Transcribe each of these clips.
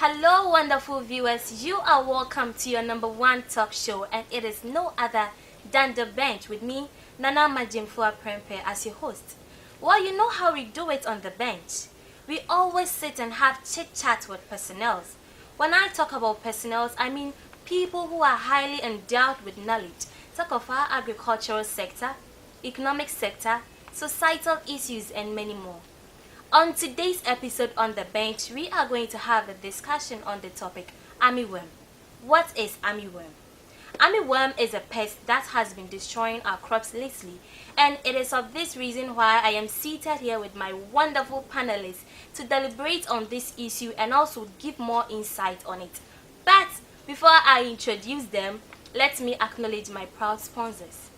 Hello, wonderful viewers. You are welcome to your number one talk show, and it is no other than The Bench with me, Nana Majimfua Prempe, as your host. Well, you know how we do it on The Bench. We always sit and have chit chat with personnel. When I talk about personnel, I mean people who are highly endowed with knowledge. Talk of our agricultural sector, economic sector, societal issues, and many more. On today's episode on The Bench, we are going to have a discussion on the topic armyworm. What is armyworm? Armyworm is a pest that has been destroying our crops lately, and it is of this reason why I am seated here with my wonderful panelists to deliberate on this issue and also give more insight on it. But before I introduce them, let me acknowledge my proud sponsors.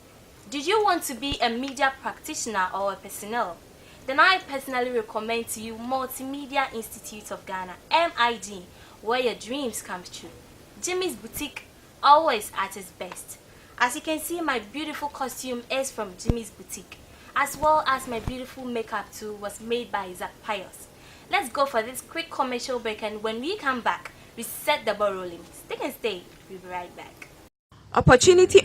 Did you want to be a media practitioner or a personnel? Then I personally recommend to you Multimedia Institute of Ghana, MIG, where your dreams come true. Jimmy's Boutique, always at its best. As you can see, my beautiful costume is from Jimmy's Boutique, as well as my beautiful makeup too was made by Zach Pius. Let's go for this quick commercial break, and when we come back, we set the ball rolling. Stick and stay, we'll be right back. Opportunity.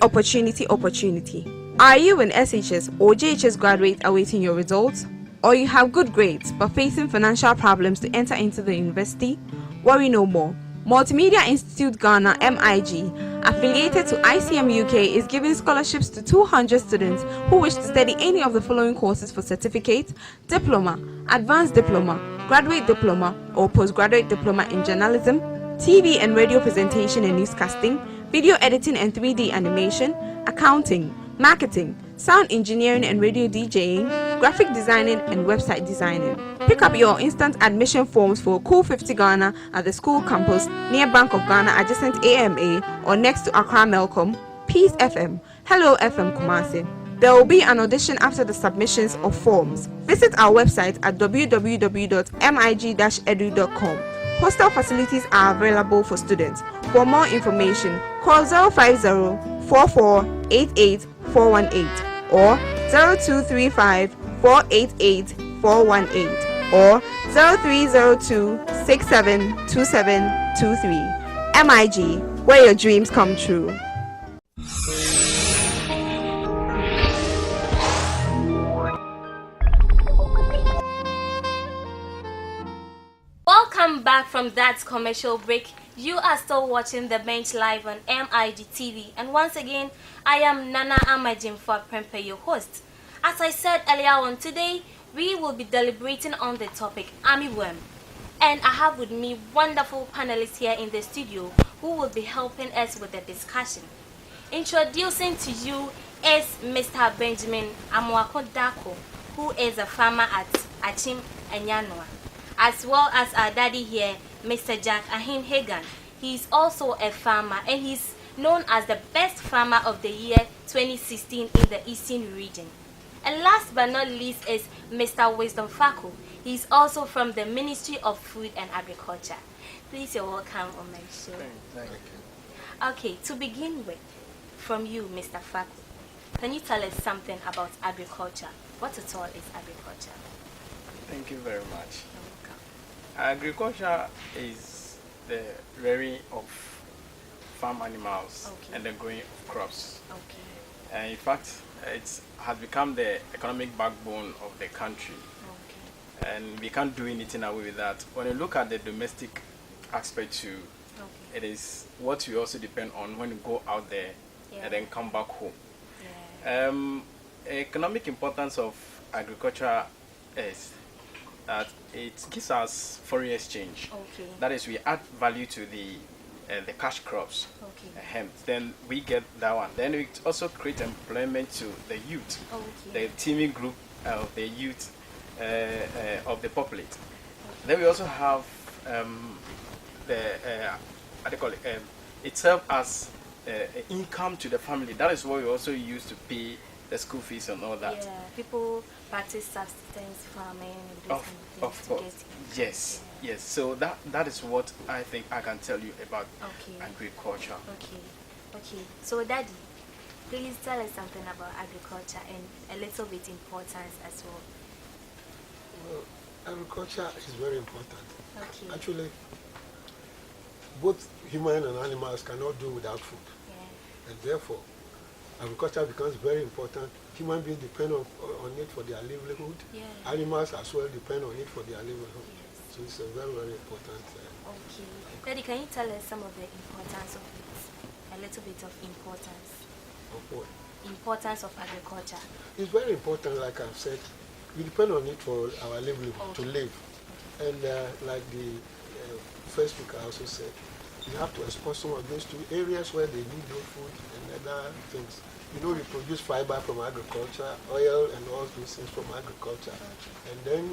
Are you an SHS or JHS graduate awaiting your results? Or you have good grades but facing financial problems to enter into the university? Worry no more. Multimedia Institute Ghana MIG, affiliated to ICM UK, is giving scholarships to 200 students who wish to study any of the following courses for certificate, diploma, advanced diploma, graduate diploma, or postgraduate diploma in journalism, TV and radio presentation and newscasting, video editing and 3D animation, accounting, marketing, sound engineering and radio DJing, graphic designing and website designing. Pick up your instant admission forms for Cool 50 Ghana at the school campus near Bank of Ghana adjacent AMA or next to Accra Melcom, Peace FM, Hello FM Kumasi. There will be an audition after the submissions of forms. Visit our website at www.mig-edu.com. Hostel facilities are available for students. For more information, call 050-4488-418 or 0235-488-418 or 0302-672723. MIG, where your dreams come true. Welcome back from that commercial break. You are still watching The Bench live on MIG TV, and once again, I am Nana Amajimfua Prempe, your host. As I said earlier on, today we will be deliberating on the topic armyworm, and I have with me wonderful panelists here in the studio who will be helping us with the discussion. Introducing to you is Mr. Benjamin Amoako Dako, who is a farmer at Achim Enyanwa, as well as our daddy here, Mr. Jack Ahim Hagan. He's also a farmer, and he's known as the best farmer of the year 2016 in the Eastern region. And last but not least is Mr. Wisdom Faku. He's also from the Ministry of Food and Agriculture. Please, you're welcome on my show. Thank you. Okay, to begin with, from you, Mr. Faku, can you tell us something about agriculture? What at all is agriculture? Thank you very much. You're welcome. Agriculture is the rearing of farm animals and the growing of crops. Okay. And in fact, it has become the economic backbone of the country. Okay. And we can't do anything away with that. When you look at the domestic aspect too, it is what we also depend on when you go out there and then come back home. Yeah. Economic importance of agriculture is that it gives us foreign exchange. Okay. That is, we add value to the cash crops. Okay. Hemp. Then we get that one. Then we also create employment to the youth, Okay. the teeming group of the youth of the populate. Okay. Then we also have what do you call it? It serves as income to the family. That is what we also use to pay the school fees and all that. Yeah, people practice subsistence farming and this Of course. Yes. Yeah. Yes. So that is what I think I can tell you about agriculture. Okay. So, Daddy, please tell us something about agriculture and a little bit importance as well. Well, agriculture is very important. Okay. Actually, both human and animals cannot do without food. Yeah. And therefore, agriculture becomes very important. Human beings depend on it for their livelihood. Yeah. Animals as well depend on it for their livelihood. Yes. So it's a very, very important. Okay. Daddy, can you tell us some of the importance of it? A little bit of importance. Of what? Importance of agriculture. It's very important, like I've said. We depend on it for our livelihood, to live. And like the first speaker also said, you have to export some of those to areas where they need no food and other things. You know, we produce fiber from agriculture, oil and all those things from agriculture. And then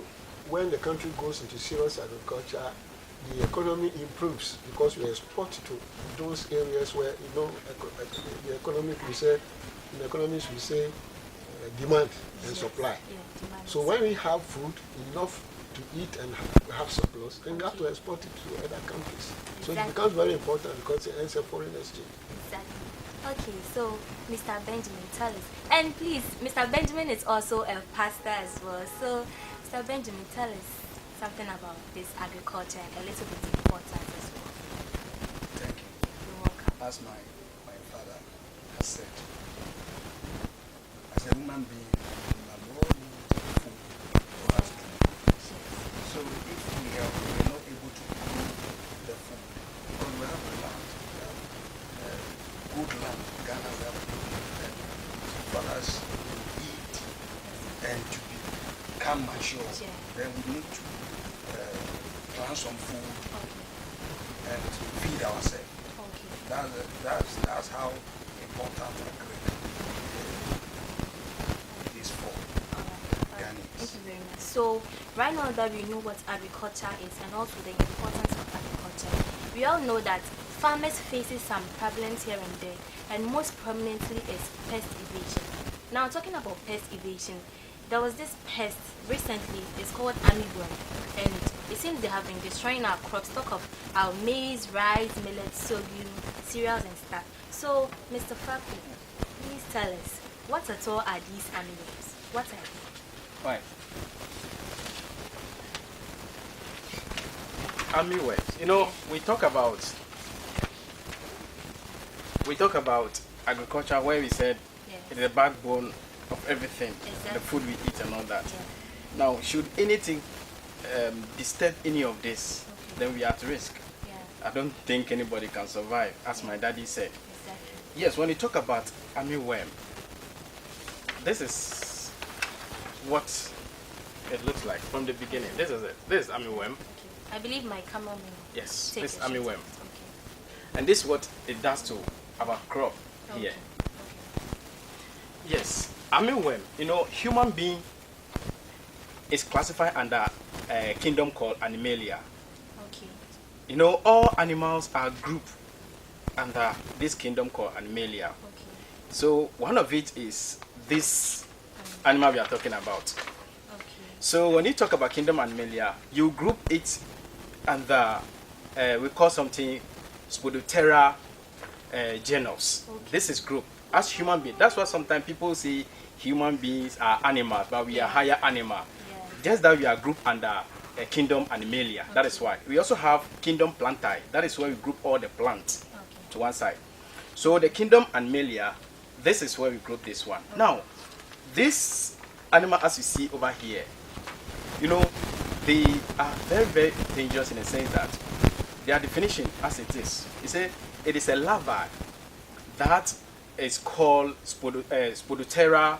when the country goes into serious agriculture, the economy improves because we export to those areas where, you know, the economic, we say, in economics we say demand and supply. Yeah, so when we have food enough to eat and have surplus, then we have to export it to other countries. So it becomes very important because it ends a foreign exchange. Exactly. Okay, so Mr. Benjamin, tell us. And please, Mr. Benjamin is also a pastor as well. So, Mr. Benjamin, tell us something about this agriculture and a little bit importance as well. Thank you. You're welcome. As my father has said, as a human being, we are more need food for us to live. So if we are not able to grow the food, because we have land, we have good land, Ghana, we have good land, for us to eat and to become mature, then we need to plant some food and to feed ourselves. That's how important agriculture is for Ghanaians. Thank you very much. So, right now that we know what agriculture is and also the importance of agriculture, we all know that farmers faces some problems here and there, and most prominently is pest evasion. Now, talking about pest evasion, there was this pest recently, it's called armyworm, and it seems they have been destroying our crop stock of our maize, rice, millet, sorghum, cereals and stuff. So, Mr. Faku, please tell us, what at all are these armyworms? What are they? Right. Armyworms. You know, we talk about agriculture where we said it's the backbone of everything, the food we eat and all that. Now, should anything disturb any of this, then we are at risk. I don't think anybody can survive, as my daddy said. Yes, when you talk about armyworm, this is what it looks like from the beginning. This is it. This is armyworm. I believe my camera will. Yes, this is armyworm. And this is what it does to our crop here. Yes, armyworm, you know, human being is classified under a kingdom called Animalia. Okay. You know, all animals are grouped under this kingdom called Animalia. Okay. So one of it is this animal we are talking about. Okay. So when you talk about kingdom Animalia, you group it under, we call something Spodoptera genus. Okay. This is group. As human beings, that's why sometimes people say human beings are animals, but we are higher animal. Just that we are grouped under kingdom Animalia. Okay. That is why. We also have kingdom Plantae. That is where we group all the plants to one side. So the kingdom Animalia, this is where we group this one. Okay. Now, this animal, as you see over here, you know, they are very, very dangerous in the sense that their definition, as it is, it is a larva that is called Spodoptera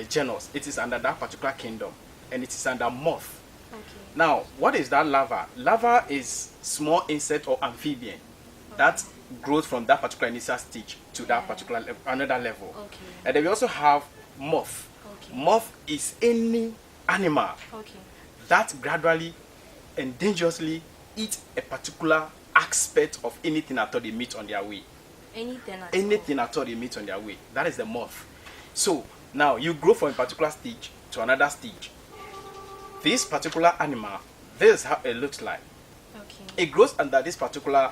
genus. It is under that particular kingdom, and it is under moth. Okay. Now, what is that larva? Larva is small insect or amphibian that grows from that particular initial stage to that particular another level. Okay. And then we also have moth. Okay. Moth is any animal that gradually and dangerously eat a particular aspect of anything at all they meet on their way. Anything at all they meet on their way. That is the moth. So now you grow from a particular stage to another stage. This particular animal, this is how it looks like. Okay. It grows under this particular,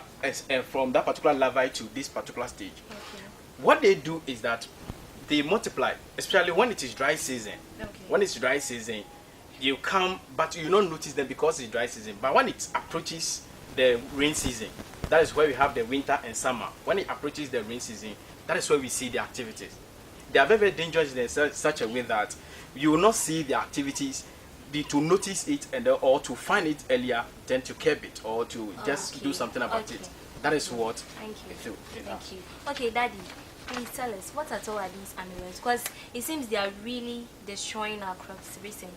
from that particular larvae to this particular stage. Okay. What they do is that they multiply, especially when it is dry season. Okay. When it's dry season, you come, but you don't notice them because it's dry season. But when it approaches the rain season. That is where we have the winter and summer. When it approaches the rain season, that is where we see the activities. They are very, very dangerous in such a way that you will not see the activities, to notice it and or to find it earlier than to curb it or to just do something about it. That is what. Thank you. Thank you. Okay, Daddy, please tell us, what at all are these armyworms? Because it seems they are really destroying our crops recently.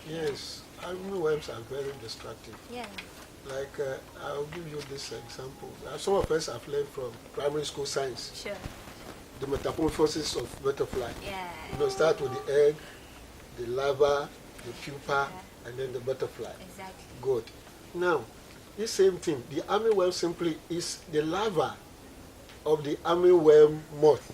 Yes, armyworms are very destructive. Yeah. Like, I'll give you this example. Some of us have learned from primary school science. Sure. The metamorphosis of butterfly. Yeah. Start with the egg, the larva, the pupa, and then the butterfly. Exactly. Good. Now, this same thing, the armyworm simply is the larva of the armyworm moth,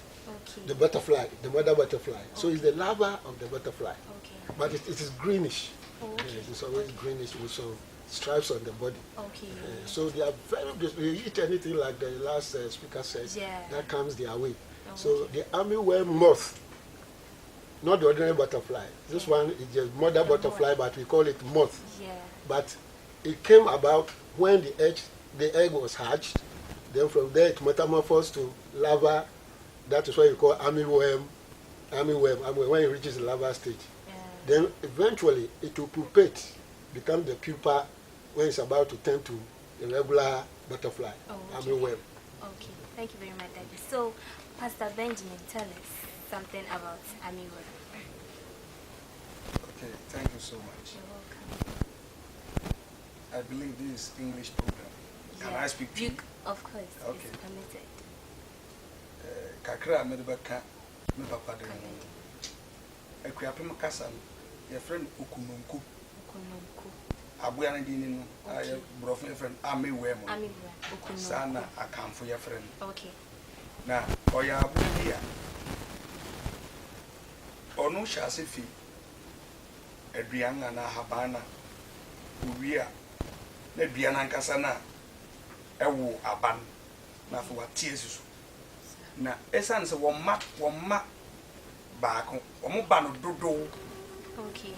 the butterfly, the mother butterfly. So it's the larva of the butterfly. Okay. But it is greenish. Okay. Yes, it's always greenish with some stripes on the body. Okay. So they are very, you eat anything like the last speaker said, that comes their way. So the armyworm moth, not the ordinary butterfly. This one is just mother butterfly, but we call it moth. Yeah. But it came about when the egg was hatched. Then from there it metamorphosed to larva. That is what you call armyworm. When it reaches the larva stage. Yeah. Then eventually it will pupate, become the pupa when it's about to turn to the regular butterfly, armyworm. Okay, thank you very much, Daddy. So, Pastor Benjamin, tell us something about armyworm. Okay, thank you so much. You're welcome. I believe this is English program. Can I speak to you? Of course, Okay. it's permitted. Kakra medebeka me papa de no. Ekuapem kasa no. Your friend Ukununku. Abuya na dini no. Aye brofo your friend armyworm. Armyworm. Sana akamfo your friend. Okay. Na oya abuya dia. Onu hyase fi aduan na habana uwia na aduan ankasa na ewo aban na fo watie susu na esan se womma baako omo ba no dodo Okay.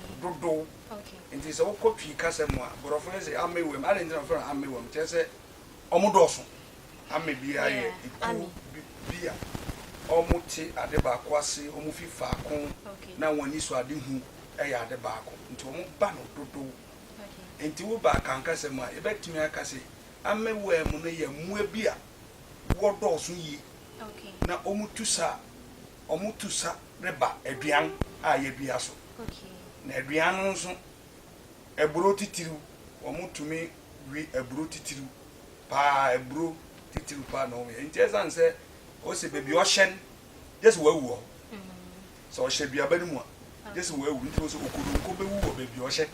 Nti se wokotwi kasa mu a borofo se amewem ale ntina fo amewem te se omo doso ame bia ye iku bia omo ti ade baako ase omo fifa ko na woni so ade hu e ade baako nti omo ba no dodo nti wo ba kan kasa mu a e betumi akase amewem no ye mu bia wo doso yi na omo tusa reba aduan a ye dua so na aduan no so eburo titiru omo tumi wi eburo titiru pa eburo titiru pa no ye nti esan se o se bebi o hyen yes wa wu o so o hye bia bani mu a yes wa wu nti o so okudu ko be wu o bebi o hye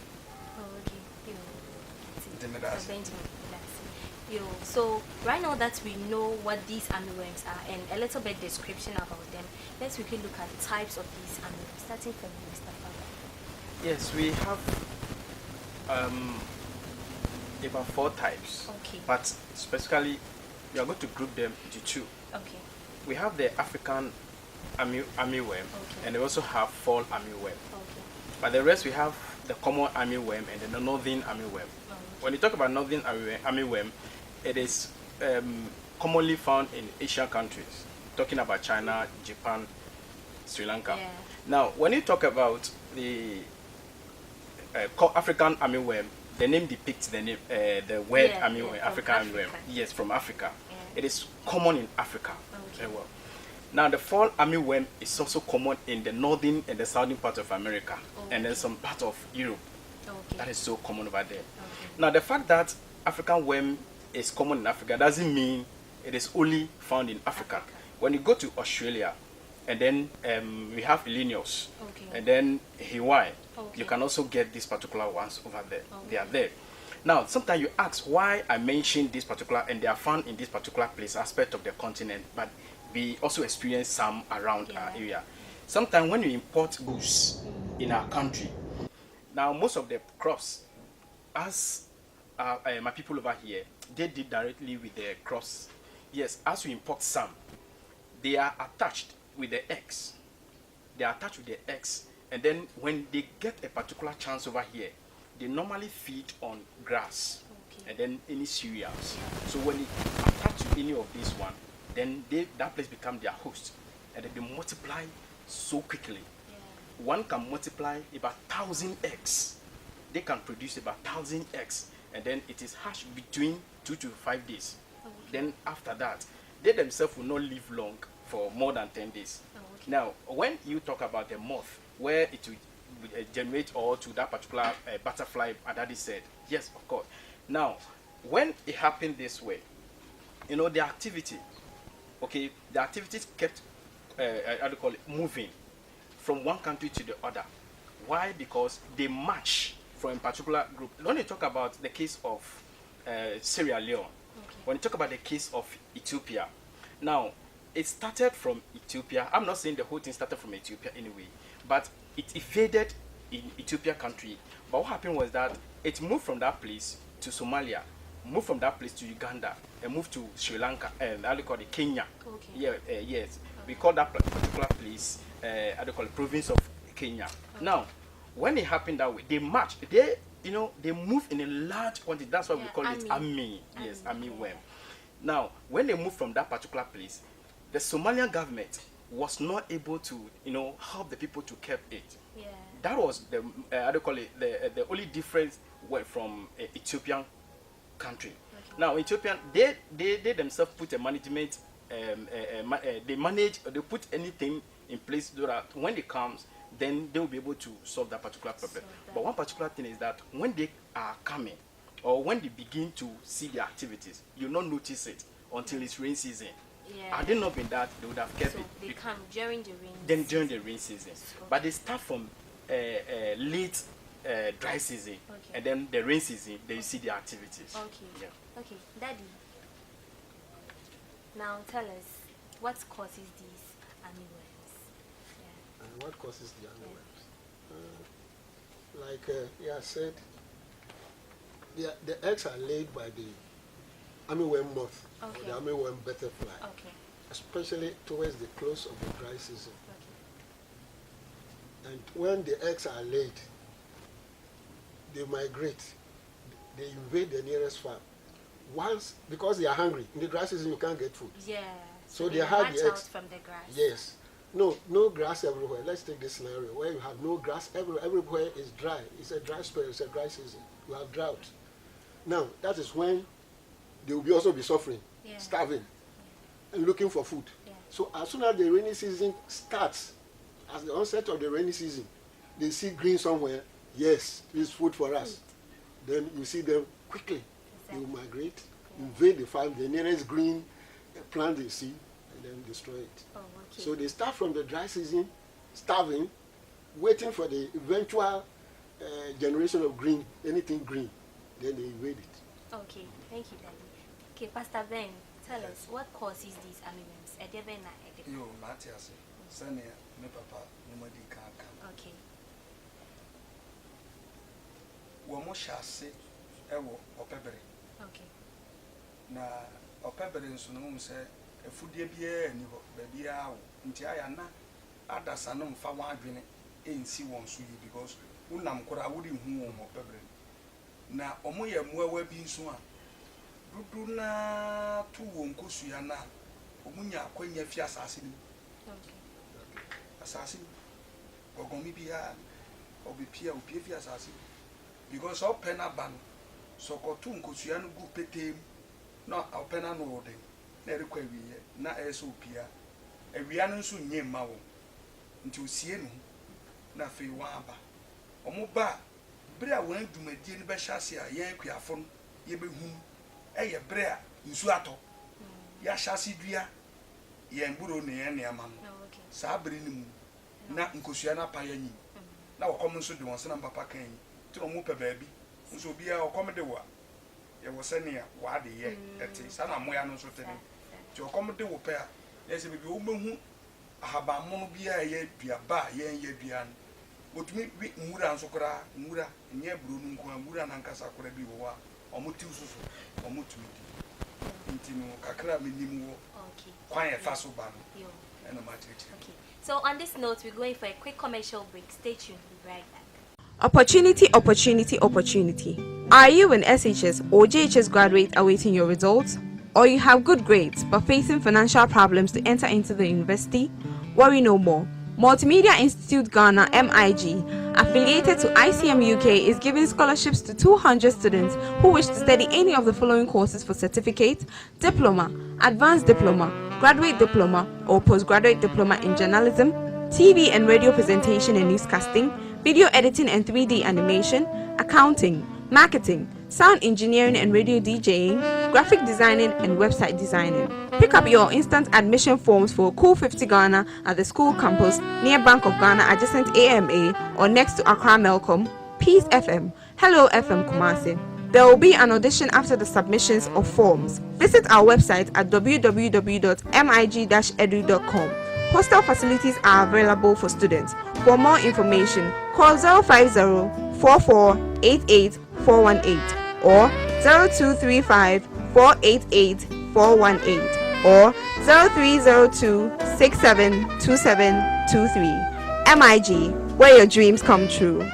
So right now that we know what these armyworms are and a little bit description about them, let's quickly look at types of these armyworms, starting from Mr. Fabio. Yes, we have about 4 types. Okay. But specifically, we are going to group them into 2. Okay. We have the African armyworm, and we also have fall armyworm. Okay. But the rest we have the common armyworm and the northern armyworm. When you talk about northern armyworm, it is commonly found in Asian countries, talking about China, Japan, Sri Lanka. Yeah. Now, when you talk about the African armyworm, the name depicts the name, the word armyworm, African armyworm. Yes, from Africa. Yeah. It is common in Africa. Okay. Very well. Now, the fall armyworm is also common in the northern and the southern part of America, and then some part of Europe. Okay. That is so common over there. Okay. Now, the fact that African worm is common in Africa doesn't mean it is only found in Africa. When you go to Australia, and then we have Illinois, and then Hawaii, you can also get these particular ones over there. They are there. Now, sometimes you ask why I mention this particular, and they are found in this particular place, aspect of the continent, but we also experience some around our area. Sometimes when you import goods in our country, now most of the crops, as my people over here, they deal directly with the crops. Yes, as we import some, they are attached with the eggs. They are attached with the eggs, and then when they get a particular chance over here, they normally feed on grass. and then any cereals. So when it attach to any of these one, then that place become their host, and then they multiply so quickly. One can multiply about 1,000 eggs. They can produce about 1,000 eggs, and then it is hatched between 2 to 5 days. Then after that, they themselves will not live long for more than 10 days. Now, when you talk about the moth, where it will generate or to that particular butterfly, Daddy said, yes, of course. Now, when it happened this way, you know, the activity, okay, the activities kept, how do you call it, moving from one country to the other. Why? Because they march from a particular group. When you talk about the case of Sierra Leone, when you talk about the case of Ethiopia, now, it started from Ethiopia. I'm not saying the whole thing started from Ethiopia anyway, but it evaded in Ethiopia country. But what happened was that it moved from that place to Somalia, moved from that place to Uganda, and moved to Sri Lanka, and how do you call it, Kenya. Yeah, yes. We call that particular place, how do you call it, province of Kenya. Now, when it happened that way, they marched. They, you know, they move in a large quantity. That's why we call it army. Yes, army worm. Now, when they moved from that particular place, the Somalian government was not able to, you know, help the people to keep it. Yeah. That was the, how do you call it, the only difference from Ethiopian country. Now, Ethiopian, they themselves put a management, they manage, they put anything in place so that when it comes, then they will be able to solve that particular problem. But one particular thing is that when they are coming, or when they begin to see the activities, you not notice it until it's rain season. Had it not been that, they would have kept it. They come during the rain. Then during the rain season, but they start from late dry season, and then the rain season, then you see the activities. Okay, Daddy. Now tell us what causes these armyworms. And what causes the armyworms? Like said, the eggs are laid by the armyworm moth, or the armyworm butterfly, especially towards the close of the dry season. And when the eggs are laid, they migrate, they invade the nearest farm. Once, because they are hungry, in the dry season you can't get food. Yeah. So they hide the eggs. Out from the grass. Yes. No grass everywhere. Let's take this scenario where you have no grass everywhere. Everywhere is dry. It's a dry spell. It's a dry season. You have drought. Now that is when they will also be suffering, starving, and looking for food. So as soon as the rainy season starts, as the onset of the rainy season, they see green somewhere. Yes, there's food for us. Then you see them quickly. They will migrate, invade the farm, the nearest green plant they see, and then destroy it. So they start from the dry season, starving, waiting for the eventual generation of green, anything green. Then they invade it. Okay, thank you, Daddy. Okay, Pastor Ben, tell us what causes these armyworms? Yo, Matthias, Sanya, my papa, nobody can come. Okay. Womo shall say, Ewo, or Pebble. Okay. Na, or Pebble in Sunum say, a food dear beer and you baby out. Untiana, Adasanum Fawadrin, ain't see one sweet because Unam could I wouldn't home or Pebble. Na, Omoya Mwe being swan. Duduna tu Wonkusiana, Omunya, Quenya Fia assassin. Assassin, or Gomibia, or be Pia or Pia assassin. Because our penna ban, so Cotun Kusiano good pete, not our penna no day, never quay, not so Pia. A Rianon soon near Mao, until Sienu, nothing wamba. Or Moba, Brea went to my dear Bashasia, Yanquiafon, Yebe whom. Eye brea nsuato ya hyase dua ye mburo ne ye neamam sa bere ni mu na nkosua na pa yanyi na wokom nso de won se na papa kan yi ti no mu pe baabi nso bia wokom de wa ye wo se ne wa de ye eti sa na moya no nso tene ti wokom de wo pe a ye se bibi wo mehu ahaba mono bia ye dua ba ye ye dua no otumi wi nwura nso kora nwura nye buru nu nko nwura na nkasa kora bi wo wa omuti ususu omutu intino kakra minimu kwanye faso ba no eno machichi. Okay, so on this note we're going for a quick commercial break. Stay tuned, we'll be right back. Opportunity. Are you an SHS or JHS graduate awaiting your results? Or you have good grades but facing financial problems to enter into the university? Worry no more. Multimedia Institute Ghana MIG, affiliated to ICM UK, is giving scholarships to 200 students who wish to study any of the following courses for certificate, diploma, advanced diploma, graduate diploma, or postgraduate diploma in journalism, TV and radio presentation and newscasting, video editing and 3D animation, accounting, marketing, sound engineering and radio DJing, graphic designing and website designing. Pick up your instant admission forms for Cool 50 Ghana at the school campus near Bank of Ghana adjacent AMA or next to Accra Melcom, Peace FM, Hello FM Kumasi. There will be an audition after the submissions of forms. Visit our website at www.mig-edu.com. Hostel facilities are available for students. For more information, call 050-4488-418 or 0235-488-418 or 0302-672723. MIG, where your dreams come true.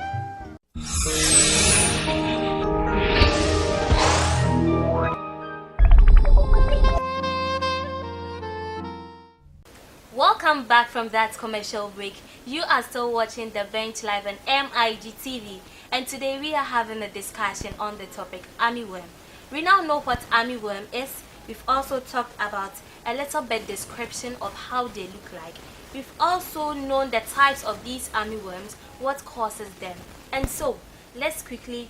Welcome back from that commercial break. You are still watching The Bench Live on MIG TV, and today we are having a discussion on the topic armyworm. We now know what armyworm is. We've also talked about a little bit description of how they look like. We've also known the types of these armyworms, what causes them, and so let's quickly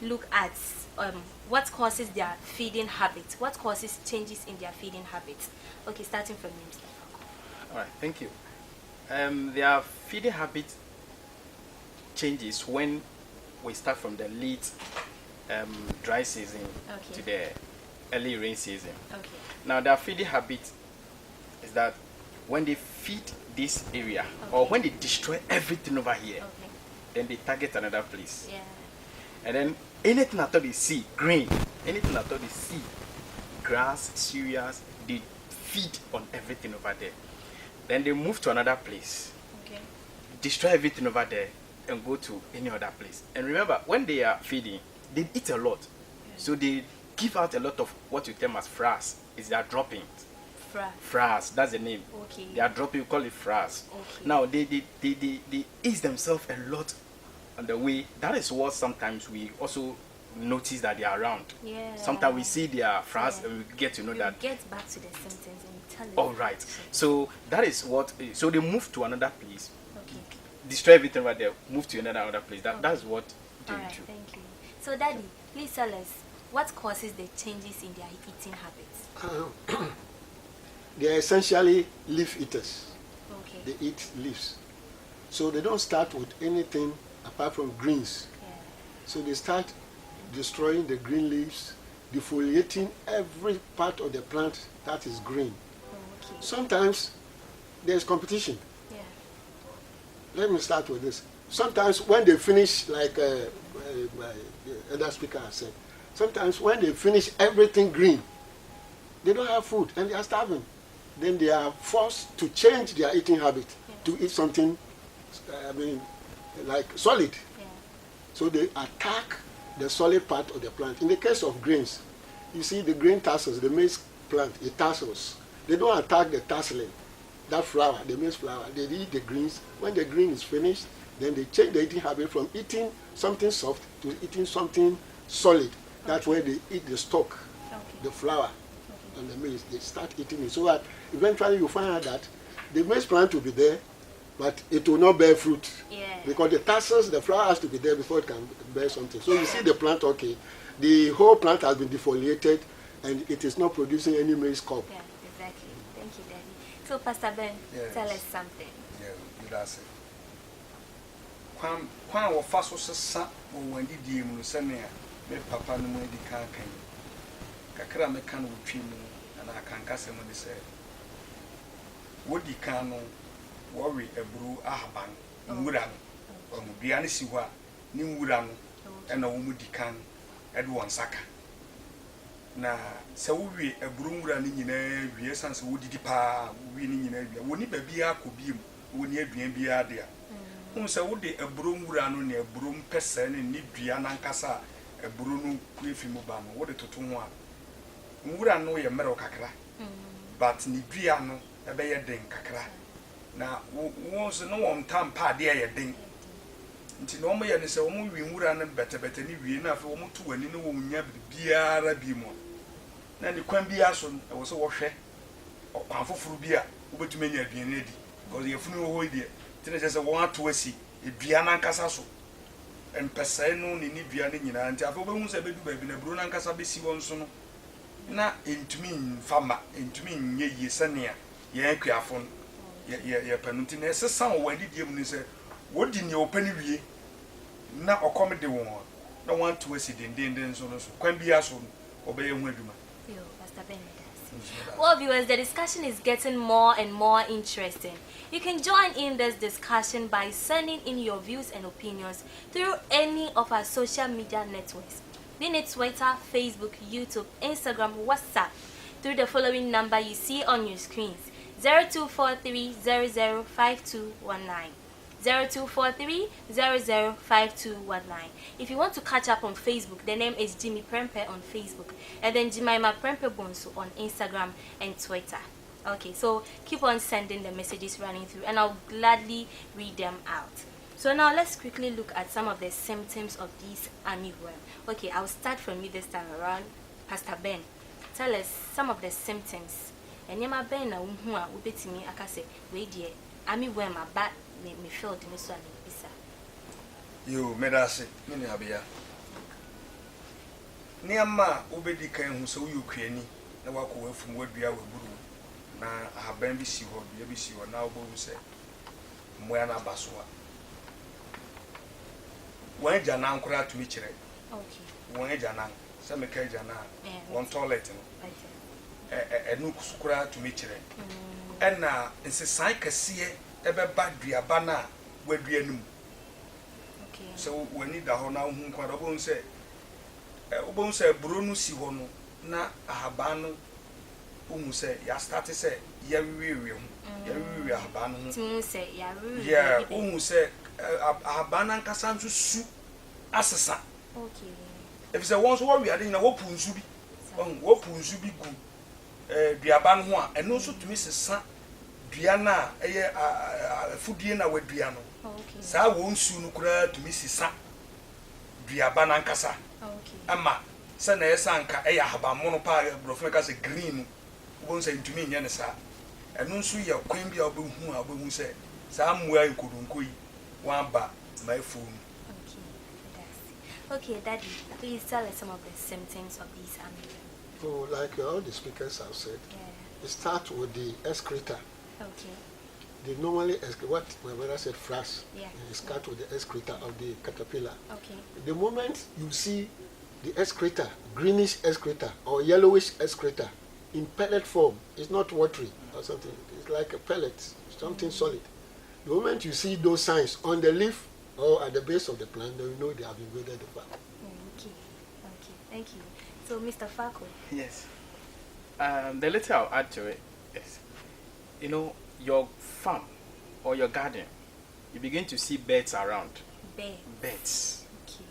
look at what causes their feeding habits, what causes changes in their feeding habits. Okay, starting from you, Mr. All right, thank you. Their feeding habit changes when we start from the late dry season to the early rain season. Okay. Now, their feeding habit is that when they feed this area or when they destroy everything over here, then they target another place. Yeah. And then anything at all they see, green, anything at all they see, grass, cereals, they feed on everything over there. Then they move to another place, destroy everything over there, and go to any other place. And remember, when they are feeding, they eat a lot. So they give out a lot of what you term as frass. Is they are dropping. Frass, that's the name. Okay. They are dropping, you call it frass. Okay. Now, they ease themselves a lot on the way. That is what sometimes we also notice that they are around. Yeah. Sometimes we see their frass and we get to know that. Get back to the sentence and tell it. All right. So that is what. So they move to another place. Okay. Destroy everything right there. Move to another place. That's what they All right, do. thank you. So, Daddy, please tell us what causes the changes in their eating habits. They are essentially leaf eaters. Okay. They eat leaves. So they don't start with anything apart from greens. Yeah. So they start destroying the green leaves, defoliating every part of the plant that is green. Okay. Sometimes there's competition. Yeah. Let me start with this. Sometimes when they finish, like my other speaker has said, sometimes when they finish everything green, they don't have food and they are starving. Then they are forced to change their eating habit to eat something, like solid. Yeah. So they attack the solid part of the plant. In the case of grains, you see the grain tassels, the maize plant, it tassels. They don't attack the tasseling, that flower, the maize flower. They eat the greens. When the green is finished, then they change the eating habit from eating something soft to eating something solid. That's where they eat the stalk, the flower, and the maize. They start eating it. So that eventually you find out that the maize plant will be there, but it will not bear fruit. Yeah. Because the tassels, the flower has to be there before it can bear something. So you see the plant, okay, the whole plant has been defoliated and it is not producing any maize cob. Yeah, exactly. Thank you, Daddy. So, Pastor Ben, tell us something. Yeah, that's it. Kwan wo fa so sesa wo wandi die mu sene me papa no mu di kan kan kakra me kan wo twi mu na akanka se mu de se wo di kan no wo we eburu ahaban nwura no wo mu bia ne si ho a ni nwura no na wo mu di kan e de won saka na se wo we eburu nwura ne nyina wie sanse wo didi pa wo we ne nyina wie wo ni ba bia akobiem wo ni aduan bia de a unse wo de eburo nwura no ne eburo mpese ne ni dua nankasa eburu no kuefi mu ba no wo de toto ho a nwura no ye mero kakra but ni dua no ebe ye den kakra na wo so no won tampa de ye den nti no mo ye ne se wo mo wi nwura no betebete ni wie na afa wo mo to wani no wo nya biara bi mo na ni kwan bi aso e wo so wo hwe okwan foforo bi a wo betuma nya aduane adi because ye funu wo hoi de tine se wo ato asi edua na nkasa so empese no ni dua ne nyina nti afa wo behu se bedu ba bi na buru na nkasa besi won so no na entumi fama entumi nye yese ne a ye akuafo ye panuti na esesa wo wadi die mu ni se wodi ni opani wie na okom de won na wan to asi dendenden so no so kwan bi aso obeye hu aduma. Yo, Pastor Ben. Well, viewers, the discussion is getting more and more interesting. You can join in this discussion by sending in your views and opinions through any of our social media networks, being it Twitter, Facebook, YouTube, Instagram, WhatsApp, through the following number you see on your screens: 0243 005219. 0243-005219. If you want to catch up on Facebook, the name is Jimmy Prempeh on Facebook, and then Jemima Prempeh Bonsu on Instagram and Twitter. Okay, so keep on sending the messages running through, and I'll gladly read them out. So now let's quickly look at some of the symptoms of this armyworm. Okay, I'll start from you this time around. Pastor Ben, tell us some of the symptoms. And Yama Ben na umhua ubetimi akase we die armyworm aba me feel the so ani bisa. Yo medase me abia. Niama obedi kan hu so yu kwani na wako wafum wadua waburu na ahaban bi si ho bia bi si ho na obohu se moya na basoa. Wan jana ankura tumi kire. Okay. Wan jana se me ka jana won toilet no. Enu kusukura tumi kire. Ena nsesan kase ebe ba duaba na wadua num. Okay. So wani da ho na hu kwa obohu se buru no si ho no na ahaban no umu se ya start se ya wiwi ho ya wiwi ahaban no Timu se ya wiwi. yeah umu se ahaban ankasa nso su asesa. Okay. If se won so wo wiade na wo punsu bi wo punsu bi gu duaba no ho a eno so tumi sesa dua na eye fudie na wadua no. Okay. Sa wo nsu no kura tumi sesa duaba na ankasa. Okay. Ama se na yesanka eya habamono pa brofeka se green wo nsa ntumi nya ne sa eno nso ye kwan bia obehu a obehu se sa moa nkodunkoi wan ba my phone. Okay, Daddy, please tell us some of the symptoms of these armyworm. So, like all the speakers have said, it starts with the excreta. Okay. They normally what my brother said, frass. Yeah. It starts with the excreta of the caterpillar. Okay. The moment you see the excreta, greenish excreta or yellowish excreta in pellet form, it's not watery or something. It's like a pellet, something solid. The moment you see those signs on the leaf or at the base of the plant, then you know they have invaded the farm. Okay. Okay. Thank you. So, Mr. Fako. Yes. The little I'll add to it is, you know, your farm or your garden, you begin to see birds around. Birds. Okay.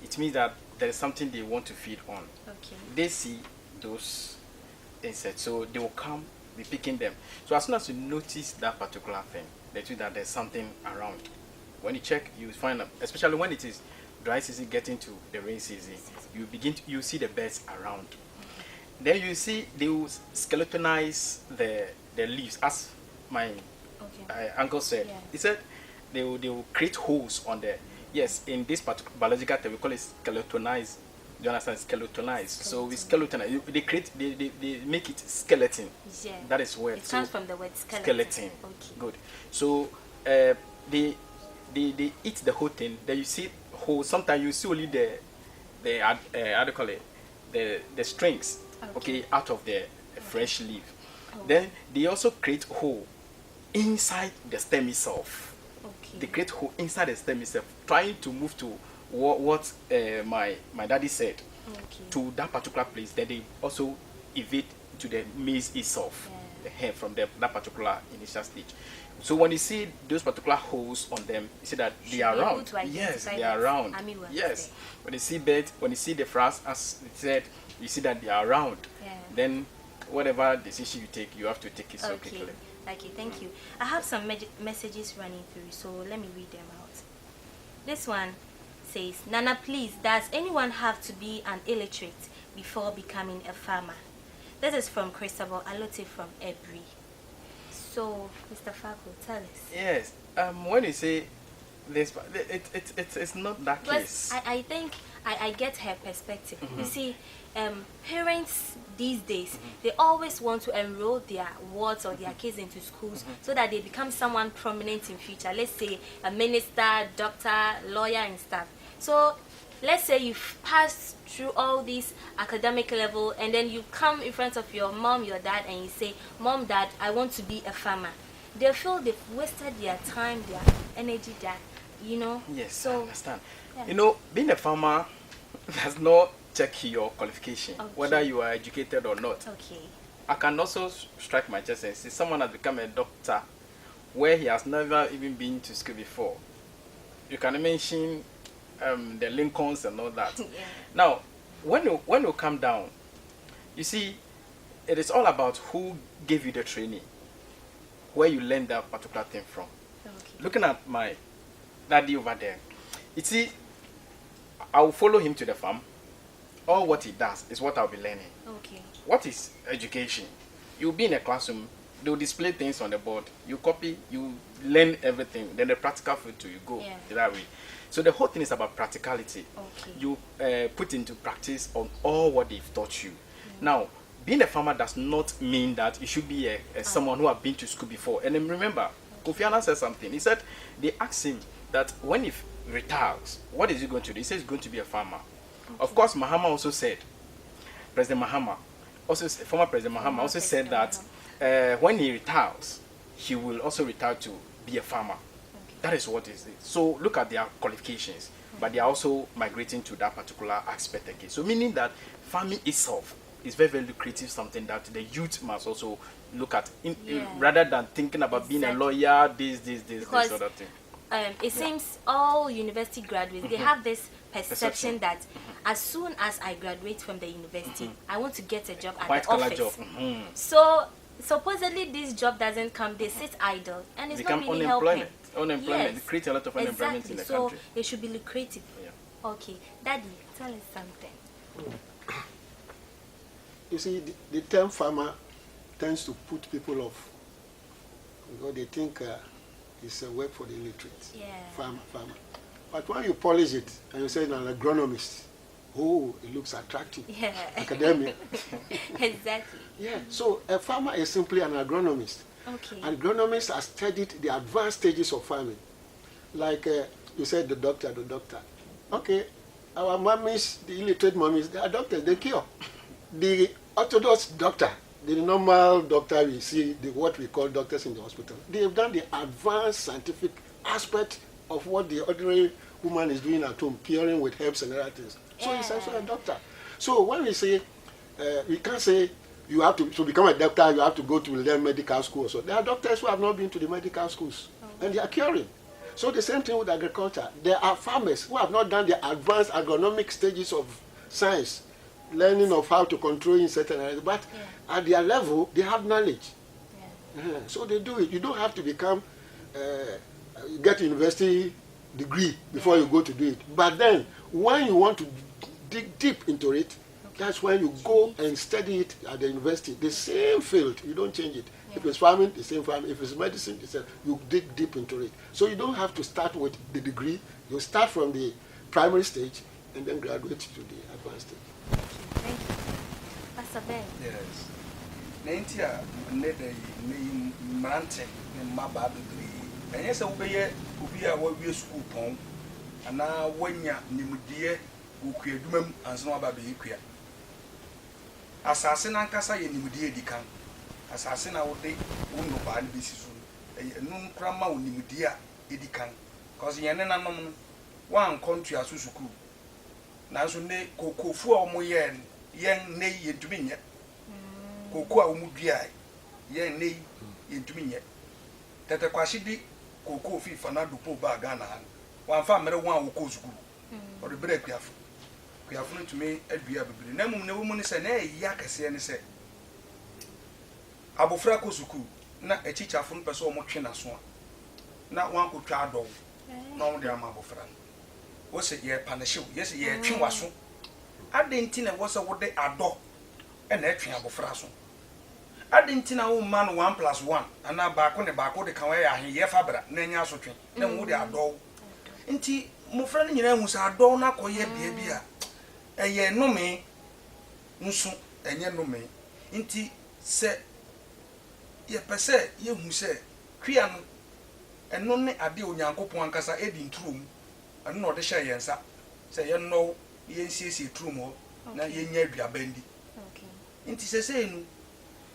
It means that there is something they want to feed on. Okay. They see those insects, so they will come, be picking them. So as soon as you notice that particular thing, they think that there's something around. When you check, you find, especially when it is dry season getting to the rain season, you see the birds around. Then you see they will skeletonize the leaves, as my uncle said. Yeah. He said they will create holes on the, yes, in this particular biological term we call it skeletonize. Do you understand? Skeletonize. So we skeletonize. They make it skeleton. Yeah. That is where it comes from the word skeleton. Skeleton. Okay. Good. So they eat the whole thing. Then you see whole. Sometimes you see only the how do you call it, the strings. Okay, out of the fresh leaf. Then they also create hole inside the stem itself. Okay. They create hole inside the stem itself, trying to move to what my daddy said, to that particular place. Then they also evade to the maize itself. hair from that particular initial stage. So when you see those particular holes on them, you see that they are round. Yes, they are round. Yes. When you see birds, when you see the frass, as it said, you see that they are round. Yeah. Then whatever decision you take, you have to take it so quickly. Okay, thank you. I have some messages running through, so let me read them out. This one says, Nana, please, does anyone have to be an illiterate before becoming a farmer? This is from Christopher Alote from Ebri. So, Mr. Fago, tell us. Yes. When you say this, it's not that case. I think I get her perspective. You see, parents these days, they always want to enroll their wards or their kids into schools so that they become someone prominent in future. Let's say a minister, doctor, lawyer and stuff. So let's say you've passed through all these academic level and then you come in front of your mom, your dad, and you say, Mom, Dad, I want to be a farmer. They feel they've wasted their time, their energy, Yes, So, I understand. yeah. Being a farmer does not check your qualification, Okay. whether you are educated or not. Okay. I can also strike my chest and say someone has become a doctor where he has never even been to school before. You can mention the Lincolns and all that. Yeah. Now, when you come down, you see, it is all about who gave you the training, where you learned that particular thing from. Okay. Looking at my daddy over there, you see, I will follow him to the farm. All what he does is what I'll be learning. Okay. What is education? You'll be in a classroom, they'll display things on the board, you copy, you learn everything, then the practical field to you go that way. So the whole thing is about practicality. Okay. You put into practice on all what they've taught you. Now, being a farmer does not mean that you should be someone who have been to school before. And then remember, Kofi Annan said something. He said they asked him that when he retires, what is he going to do? He says he's going to be a farmer. Okay. Of course, Mahama also said, President Mahama, former President Mahama also said that when he retires, he will also retire to be a farmer. That is what is it. So look at their qualifications, but they are also migrating to that particular aspect again. So meaning that farming itself is very, very lucrative, something that the youth must also look at, rather than thinking about being a lawyer, this other thing. It seems all university graduates, they have this perception that as soon as I graduate from the university, I want to get a job at the office. Job. So supposedly this job doesn't come, they sit idle and it's not really helping. Unemployment. It creates a lot of unemployment in the country. So it should be lucrative. Yeah. Okay, Daddy, tell us something. You see, the term farmer tends to put people off because they think it's a work for the illiterate. Yeah. Farmer. But when you polish it and you say an agronomist, oh, it looks attractive. Yeah. Academic. Exactly. Yeah. So a farmer is simply an agronomist. Okay. Agronomists have studied the advanced stages of farming. Like you said, the doctor. Okay, our mummies, the illiterate mummies, they are doctors, they cure. The orthodox doctor, the normal doctor we see, what we call doctors in the hospital, they have done the advanced scientific aspect of what the ordinary woman is doing at home, curing with herbs and other things. So it's also a doctor. So when we say, we can't say, you have to become a doctor, you have to go to learn medical school. So there are doctors who have not been to the medical schools, and they are curing. So the same thing with agriculture. There are farmers who have not done the advanced agronomic stages of science, learning of how to control insects and everything, but at their level, they have knowledge. So they do it. You don't have to become, get a university degree before you go to do it. But then, when you want to dig deep into it, that's when you go and study it at the university. The same field, you don't change it. If it's farming, the same farming. If it's medicine, the same. You dig deep into it. So you don't have to start with the degree. You start from the primary stage and then graduate to the advanced stage. Thank you. Pastor Ben. Yes. Nentia, nede ne mante ne maba bebre. Enye se wobeye obi a wawie school pon ana wanya nimdie okua adwumam anso aba be yekua. Asase na nkasa ye nimdie dikan. Asase na wode wonno ba ne besisu. Enu nkra ma wonimdie a edikan. Cause yene nanom no wan country asusuku. Nanso ne kokofu a omo yen ne yentumi nye. Koko a omo duai ye nei yentumi nye tete kwashi di koko fi fanado po ba Ghana han wan fa mere wan wo ko sukuru o de bre kuafo no tumi adua bebere na mum ne wo mu ne se na ya kese ne se abofra ko sukuru na echichafo no pese o mo twe na so na wan ko twa adọ na wo de ama abofra wo se ye panishiw ye se ye twe waso adenti na wo se wo de adọ na etwe abofra so adenti na wo ma no 1+1 ana ba ko ne ba ko de kan we ya he ye fabra na nya so twe na wo de adọ nti mofra no nyina hu sa adọ na koye bia bia eye nome nso enye nome nti se ye pese ye hu se kwia no eno ne ade onyankopon ankasa edi ntrum eno no de hye yensa se ye no ye nsiesie trum ho na ye nya aduabandi nti se enu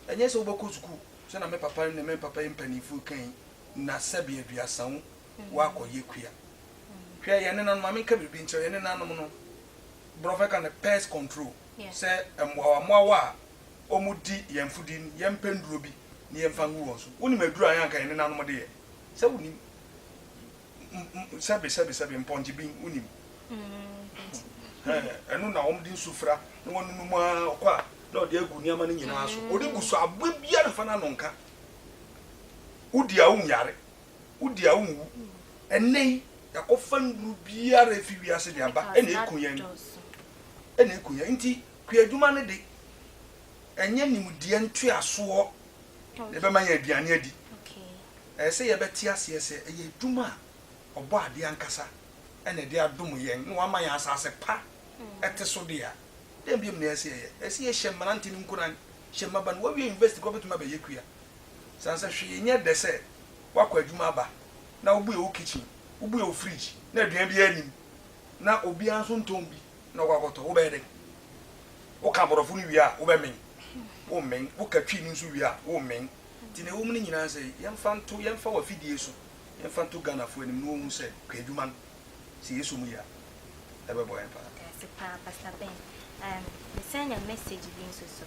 enye se oboko suku se na me papa ne me papa impanifu kan na sabe aduasan wa akoye kwia kwia ye ne na no me ka bibi nche ye ne na no no brofeka kan pest control se emwa omudi yemfudi yempenduro bi ni yemfangu won so woni maduro ayan kan ne na no de ye se woni sabe mponji bi woni enu na omdi nsufra no wonu mu akwa na ode agu niama ne nyina so ode guso abwe bia ne fa na nonka udi a unyare udi a unwu enei yakofa nduru bia refi wiase de aba ene ekunya nti kwaduma ne de enye nimdie ntwe aso ne be manya aduane adi se ye beti ase ese eye duma obo ade ankasa ene de adom yen no amanya asase pa ete so de a dem biem na ese ye hyemma ntini nkuran hyemma ba no wa wi university ko betuma be yekua sansa hwe nye de se wakwa aduma ba na obu e wo kitchen obu e wo fridge na aduane bi anim na obi anso ntombi na wakoto wo be de wo ka borofo ni wi a wo be men wo men wo ka twi ni nso wi a wo men tine wo mun nyina se yemfa wa fidie so yemfa to Ghana fo anim no hu se kwaduma se yeso mu ya ebe boy pa Pastor Ben, we send a message being so.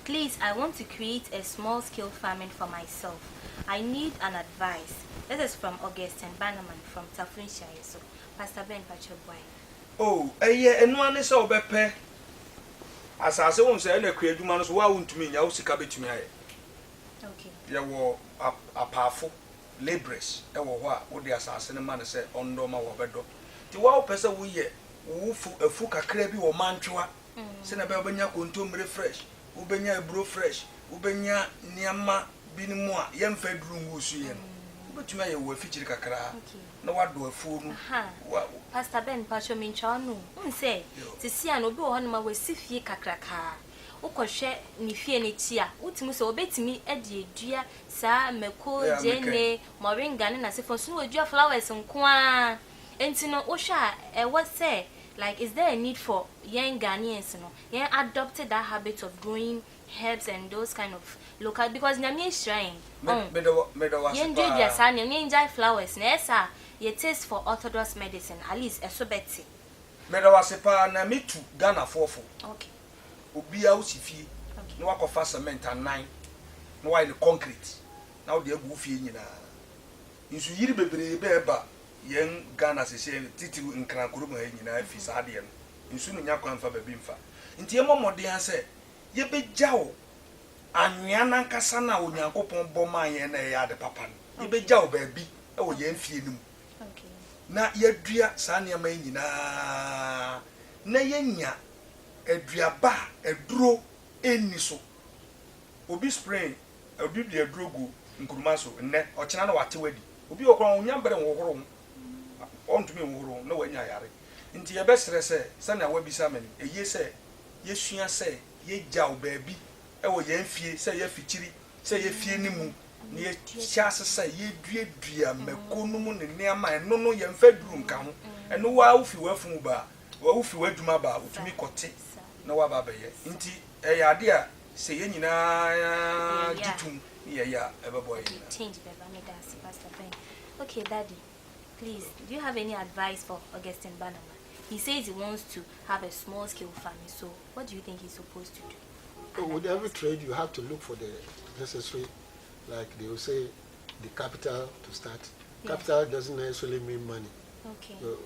Please, I want to create a small-scale farming for myself. I need an advice. This is from Augustine Bannerman from Tafunshire. So, Pastor Ben, Pachoboy. Oh, enu ane se obepe. Asase won se na kwaduma no so wa wontumi nya wo sika betumi aye. Okay. Ya wo apafo laborers e wo ho a wo de asase ne ma ne se ondo ma wo bedo. Ti wa wo pese wo ye wo afu kakra bi wo mantwa. Se na be obenya kontomre fresh, wo benya ebro fresh, wo benya niama bi ni mu a ye mfa duru ngusu ye no. Wo betumi aye wo afichiri kakra. Na wado afu no. Pastor Ben Pacho mincha no. Unse tisi an obi wo ho no ma wasifie kakraka. Ukohwe ni fie ne tia utimu so obetimi ade edua sa meko jene moringa ne na sefo so odua flowers nko a enti no wo hwa what say like is there a need for young Ghanaians no yen adopted that habit of growing herbs and those kind of local because nyame shrine medo yen do dia sa nyame enjoy flowers na esa ye taste for orthodox medicine at least esobeti medo wasepa na metu Ghana fofo okay obia usifie no wakofa cement and 9 no why the concrete na wo de agu fie nyina nsu yiri bebre be eba yen Ghana se titi nkran kurum ha nyina fi saade no nsu no nya kwanfa ba bi mfa nti ye momode anse ye begyawo anwea na nkasa na onyankopon boma yen na ya de papa no ye begyawo ba bi e wo yen fie nim na ye dua sa ne ma nyina na yenya eduaba eduro eni so obi spray obi bi eduro gu nkuruma so nne ochina na wate wadi obi okron onya bere nwohoro ontumi nwohoro na wanya yare nti ye besere se na wabisa mani eye se yesua se ye jaw baabi e wo ye mfie se ye fichiri se ye fie nimu ne ye chiase se ye duadua makonum ne neama eno no ye mfa duru nka ho eno wa ufi wafu ba wa ufi waduma ba utumi kote na wa baba ye nti ya ade a se ye nyina ditum ye ya ebeboy change baba me dance Pastor Ben. Okay daddy, please do you have any advice for Augustine Bannerman? He says he wants to have a small scale farming, so what do you think he's supposed to do? With every trade you have to look for the necessary like they will say, the capital to start. Yeah. Capital doesn't necessarily mean money. Okay. So,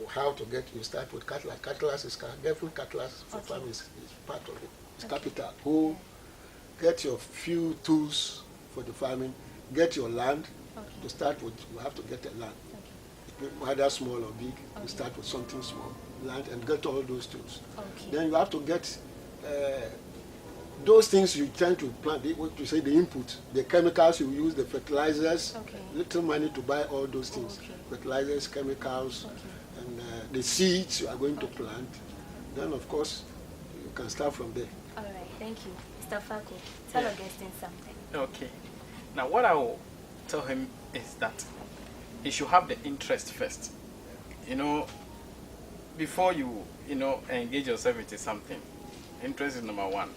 how to get, you start with cutlass. Cutlass is, getting cutlass for Okay. farm is part of it. It's Okay. capital. Who get your few tools for the farming, get your land. Okay. To start with, you have to get a land. Okay. Whether small or big, Okay. you start with something small, land, and get all those tools. Okay. Then you have to get those things you tend to plant, what you say, the input, the chemicals you use, the fertilizers, Okay. little money to buy all those things. Okay. Fertilizers, chemicals, Okay. and the seeds you are going to Okay. plant. Then, of course, you can start from there. All right. Thank you, Mr. Fako. Tell Yeah. Augustine something. Okay. Now, what I will tell him is that he should have the interest first. You know, before you engage yourself into something, interest is number one.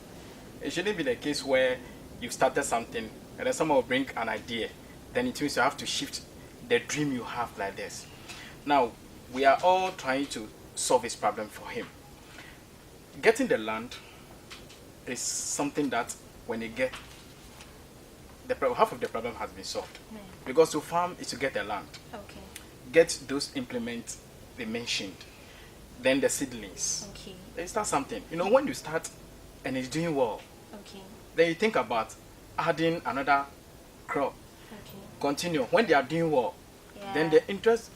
It shouldn't be the case where you've started something and then someone will bring an idea. Then it means you have to shift the dream you have like this. Now, we are all trying to solve this problem for him. Getting the land is something that when you get half of the problem has been solved. Yeah. Because to farm is to get the land, Okay. get those implements they mentioned, then the seedlings. Okay. Then start something. You know, when you start and it's doing well, Okay. then you think about adding another crop. Okay. Continue. When they are doing well, Yeah. then the interest,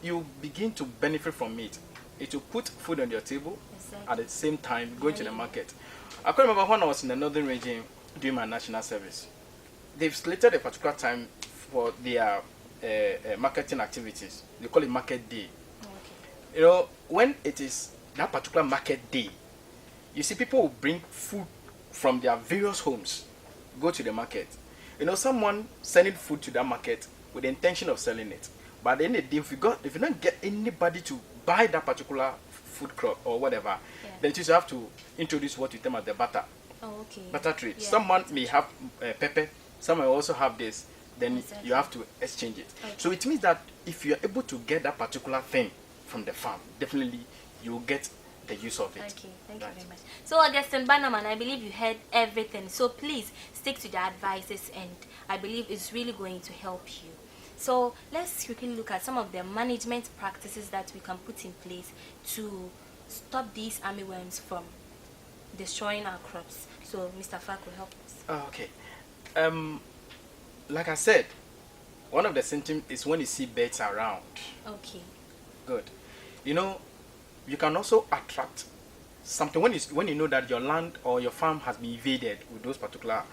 you begin to benefit from it. It will put food on your table Exactly. at the same time going to the Yeah. market. I can remember when I was in the northern region doing my national service. They've slated a particular time for their marketing activities. They call it market day. Okay. You know, when it is that particular market day, you see people will bring food from their various homes, go to the market. You know, someone sending food to that market with the intention of selling it. But at the end of the day, if you don't get anybody to buy that particular food crop or whatever, Yeah. then you have to introduce what you term as the butter. Oh, okay. Butter trade. Yeah. Someone may have pepper, someone may also have this, then Exactly. you have to exchange it. Okay. So it means that if you're able to get that particular thing from the farm, definitely you will get the use of it. Okay, thank you Right. very much. So, Augustine Bannerman, I believe you heard everything. So, please stick to the advices, and I believe it's really going to help you. So, let's quickly look at some of the management practices that we can put in place to stop these armyworms from destroying our crops. So, Mr. Fak will help us. Okay. Like I said, one of the symptoms is when you see birds around. Okay. Good. You know, you can also attract something when you know that your land or your farm has been invaded with those particular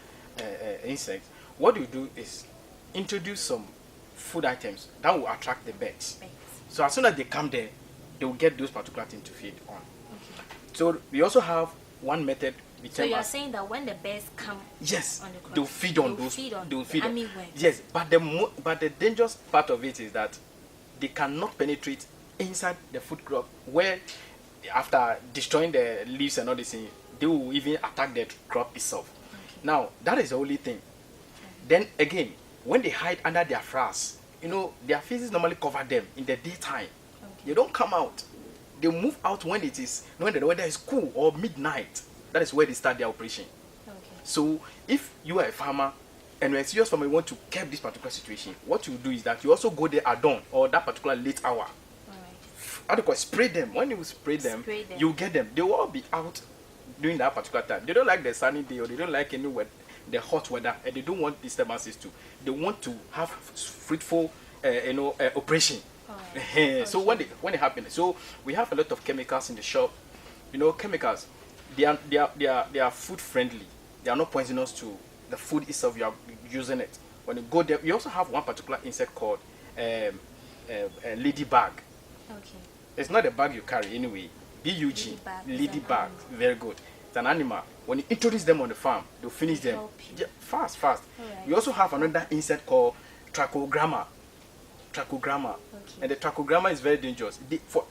insects. What you do is introduce some food items that will attract the birds. Thanks. So as soon as they come there, they will get those particular things to feed on. Okay. So we also have one method. We So, term you are as- saying that when the bears come Yes, on the crops, they'll feed on they'll those. feed on They'll the feed on. armyworms. Yes, but the dangerous part of it is that they cannot penetrate inside the food crop, where after destroying the leaves and all this thing, they will even attack the crop itself. Okay. Now that is the only thing. Then again, when they hide under their frass, their faces normally cover them in the daytime. Okay. They don't come out. They move out when when the weather is cool or midnight. That is where they start their operation. Okay. So if you are a farmer and you're a serious farmer, you want to curb this particular situation, what you do is that you also go there at dawn or that particular late hour. All right. How do you call it? Spray them. When you spray them, you get them. They will all be out during that particular time. They don't like the sunny day or they don't like the hot weather, and they don't want disturbances too. They want to have fruitful, operation. All right. So when it happens, so we have a lot of chemicals in the shop. Chemicals, they are food friendly. They are not poisonous to the food itself. You are using it. When you go there, we also have one particular insect called ladybug. Okay. It's not a bag you carry anyway. BUG, Ladybug is an ladybug, animal. very good. It's an animal. When you introduce them on the farm, they'll finish They them. help you. Yeah, fast. Alright. We also have another insect called Trichogramma. Okay. And the Trichogramma is very dangerous.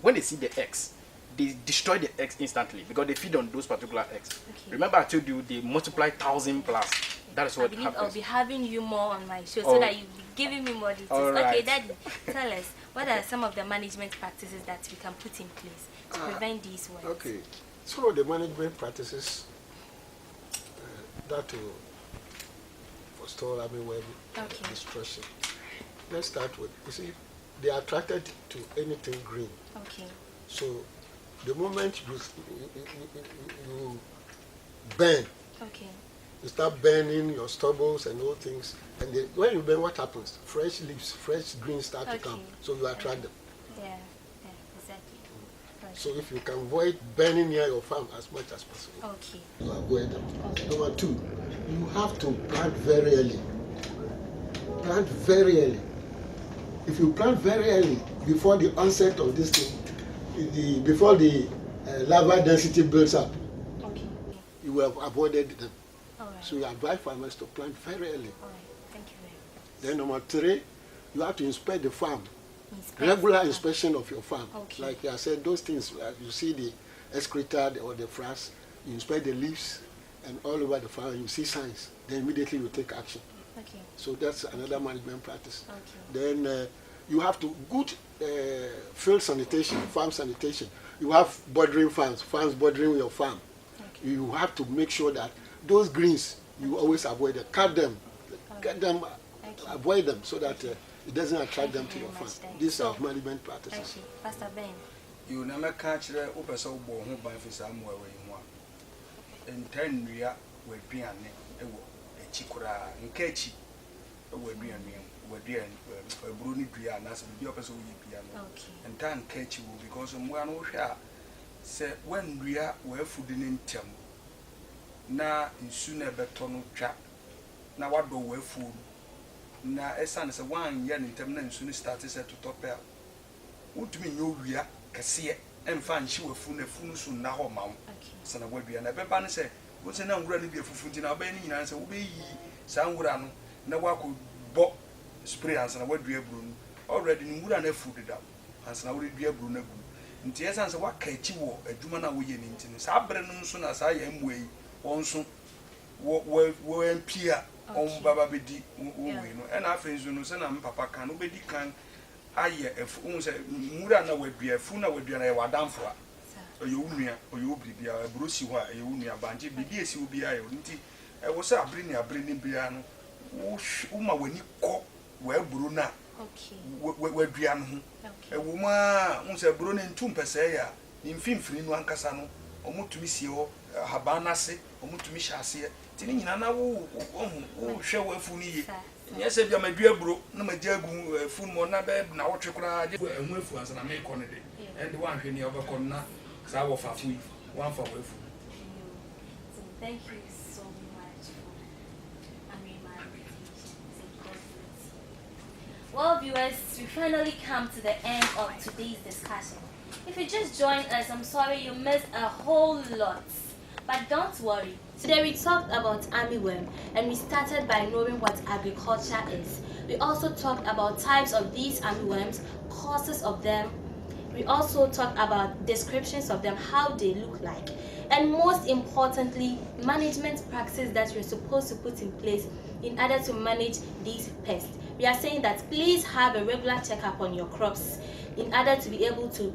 When they see the eggs, they destroy the eggs instantly because they feed on those particular eggs. Okay. Remember I told you they multiply 1,000 plus. That is I what believe I'll happens. be having you more on my show Oh. so that you'll be giving me more details. All Okay, right. Daddy, tell us, what are some of the management practices that we can put in place to prevent these ones? Okay, some of the management practices that will, for forestall armyworm destruction. Let's start with, you see, they are attracted to anything green. Okay. So the moment you burn, you start burning your stubbles and all things, and when you burn, what happens? Fresh leaves, fresh green start to come, so you attract them. Yeah, exactly. So if you can avoid burning near your farm as much as possible, you avoid them. Number 2, you have to plant very early. Plant very early. If you plant very early, before the onset of this thing, before the larval density builds up, you will have avoided them. So you advise farmers to plant very early. Thank you very much. Then number 3, you have to inspect the farm. Regular inspection of your farm. Like I said, those things, you see the excreta or the frass, you inspect the leaves and all over the farm, you see signs, then immediately you take action. So that's another management practice. Then you have to good field sanitation, farm sanitation. You have bordering farms bordering your farm. You have to make sure that those greens, you always avoid them. Cut them, avoid them so that it doesn't attract them to your farm. These are management practices. Pastor Ben. You never catch the Opesa Bo by Fisamwa in 10 years with Piane, a chikura, and Kechi, a Wedian, a Bruni Piana, and the Opesa piano, and Tan Kechi will because of one share. Say when we are food in Tem. Na insune beton trap. Na what do we food? Na esan is a 1 year in term na insune started to top out. What mean you we are Cassia and find she will food a food soon now mount. Son of Webby and a Beban say, what's an unready be a food in our Benny and answer will be ye, Sanguran, no one could bop spray and a word be a broom. Already in wood and a food it up. And now would be a broom. Nti esanse wa kachi wo adwuma na wo ye ni ntini sa abre no nso na sa ya emwei wonso wo empia on baba bedi wo we no e na afen zo no se na mpapa kan no bedi kan aye efu unse mura na wadua fu na wadua na ye wadamfo a oye unua oye obibia ebrosi ho a ye unua banje bidi esi obi aye nti e wo se abre ni bia no wo ma wani ko wa eburu na wadua no ho a woman who said Bruno in 2 pese ya, in Finfrin one casano, or Mutumisio, Habanase, or Mutumishasia, Tinina, who shall wear Funi. Yes, if you are my dear bro, no my dear Funmonabe, now Chokra, and Wilfus and I make on it, and one penny over corner, Sawa Fafi, one for Wilfu. Thank you so much for Well, viewers, we finally come to the end of today's discussion. If you just joined us, I'm sorry you missed a whole lot. But don't worry. Today we talked about armyworm and we started by knowing what agriculture is. We also talked about types of these armyworms, causes of them. We also talked about descriptions of them, how they look like. And most importantly, management practices that you're supposed to put in place in order to manage these pests. We are saying that please have a regular checkup on your crops in order to be able to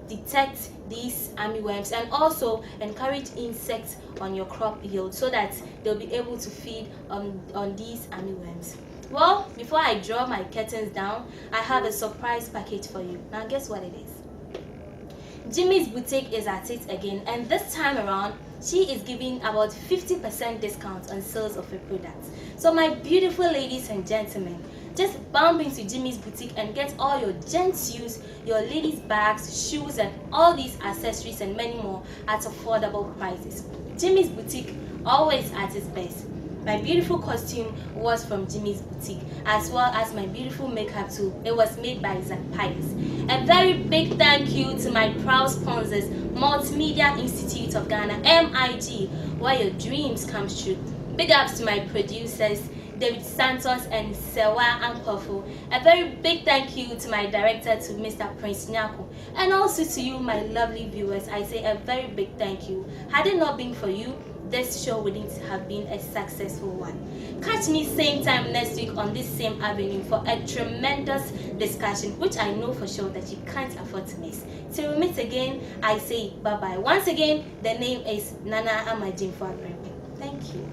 detect these armyworms and also encourage insects on your crop yield so that they'll be able to feed on these armyworms. Well, before I draw my curtains down, I have a surprise package for you. Now guess what it is? Jimmy's Boutique is at it again, and this time around she is giving about 50% discount on sales of her products. So my beautiful ladies and gentlemen, just bump into Jimmy's Boutique and get all your gents shoes, your ladies bags, shoes and all these accessories and many more at affordable prices. Jimmy's Boutique, always at its best. My beautiful costume was from Jimmy's Boutique, as well as my beautiful makeup too. It was made by Zach Pius. A very big thank you to my proud sponsors, Multimedia Institute of Ghana, MIG, where your dreams come true. Big ups to my producers, David Santos and Sewa Ankofo. A very big thank you to my director, to Mr. Prince Nyako. And also to you, my lovely viewers, I say a very big thank you. Had it not been for you, this show wouldn't have been a successful one. Catch me same time next week on this same avenue for a tremendous discussion, which I know for sure that you can't afford to miss. Till we meet again, I say bye-bye. Once again, the name is Nana Amajimfo Aprempeh. Thank you.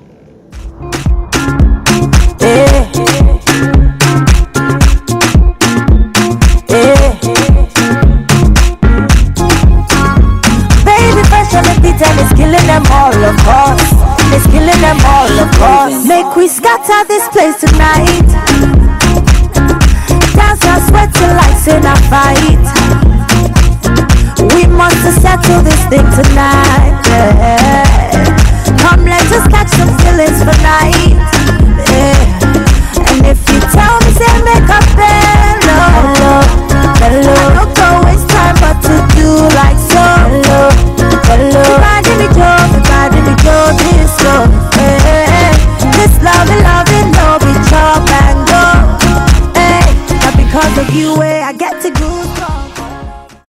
all, of course. It's killing them all, of course. Make we scatter this place tonight. Dance and sweating like in a fight. We must settle this thing tonight.